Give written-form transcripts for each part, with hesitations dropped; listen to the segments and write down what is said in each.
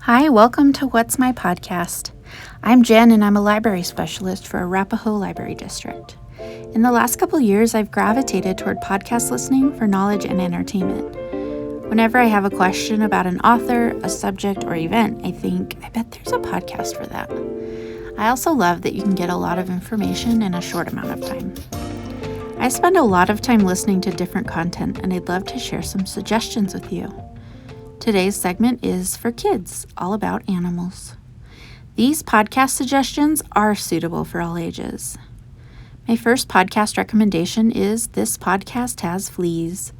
Hi, welcome to What's My Podcast. I'm Jen and I'm a library specialist for Arapahoe Library District. In the last couple years, I've gravitated toward podcast listening for knowledge and entertainment. Whenever I have a question about an author, a subject, or event, I think, I bet there's a podcast for that. I also love that you can get a lot of information in a short amount of time. I spend a lot of time listening to different content and I'd love to share some suggestions with you. Today's segment is for kids, all about animals. These podcast suggestions are suitable for all ages. My first podcast recommendation is This Podcast Has Fleas.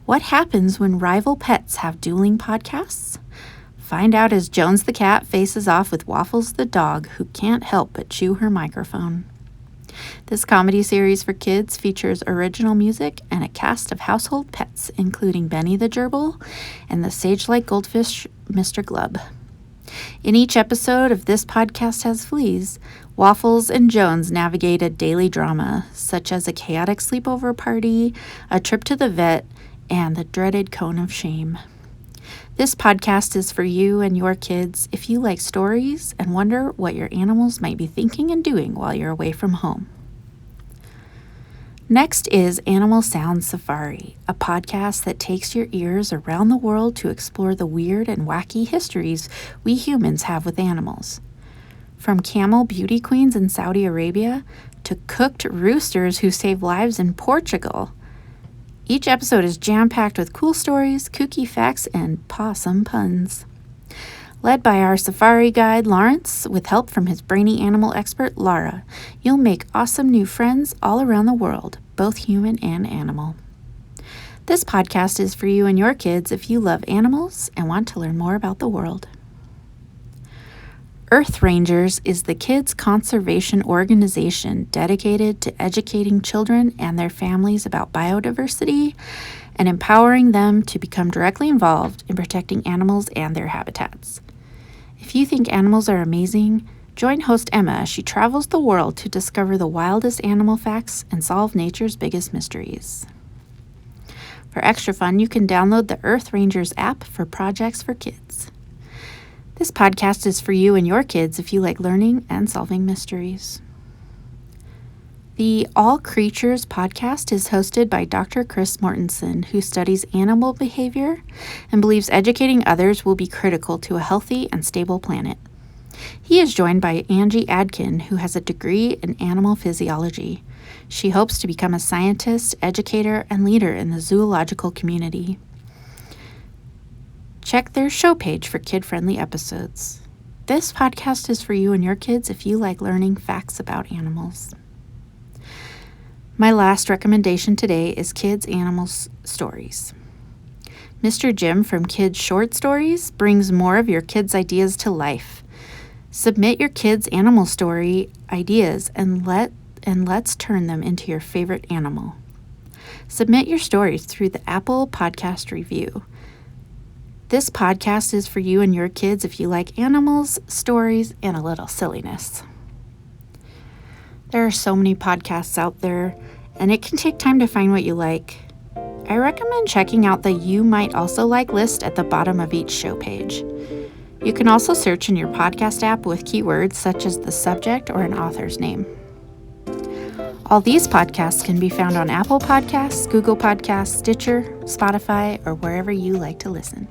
What happens when rival pets have dueling podcasts? Find out as Jones the cat faces off with Waffles the dog, who can't help but chew her microphone. This comedy series for kids features original music and a cast of household pets, including Benny the gerbil and the sage-like goldfish, Mr. Glub. In each episode of This Podcast Has Fleas, Waffles and Jones navigate a daily drama, such as a chaotic sleepover party, a trip to the vet, and the dreaded cone of shame. This podcast is for you and your kids if you like stories and wonder what your animals might be thinking and doing while you're away from home. Next is Animal Sound Safari, a podcast that takes your ears around the world to explore the weird and wacky histories we humans have with animals. From camel beauty queens in Saudi Arabia to cooked roosters who save lives in Portugal. Each episode is jam-packed with cool stories, kooky facts, and possum puns. Led by our safari guide, Lawrence, with help from his brainy animal expert, Lara, you'll make awesome new friends all around the world, both human and animal. This podcast is for you and your kids if you love animals and want to learn more about the world. Earth Rangers is the kids' conservation organization dedicated to educating children and their families about biodiversity and empowering them to become directly involved in protecting animals and their habitats. If you think animals are amazing, join host Emma as she travels the world to discover the wildest animal facts and solve nature's biggest mysteries. For extra fun, you can download the Earth Rangers app for projects for kids. This podcast is for you and your kids if you like learning and solving mysteries. The All Creatures podcast is hosted by Dr. Chris Mortensen, who studies animal behavior and believes educating others will be critical to a healthy and stable planet. He is joined by Angie Adkin, who has a degree in animal physiology. She hopes to become a scientist, educator, and leader in the zoological community. Check their show page for kid-friendly episodes. This podcast is for you and your kids if you like learning facts about animals. My last recommendation today is Kids Animals Stories. Mr. Jim from Kids Short Stories brings more of your kids' ideas to life. Submit your kids' animal story ideas and let's turn them into your favorite animal. Submit your stories through the Apple Podcast Review. This podcast is for you and your kids if you like animals, stories, and a little silliness. There are so many podcasts out there, and it can take time to find what you like. I recommend checking out the You Might Also Like list at the bottom of each show page. You can also search in your podcast app with keywords such as the subject or an author's name. All these podcasts can be found on Apple Podcasts, Google Podcasts, Stitcher, Spotify, or wherever you like to listen.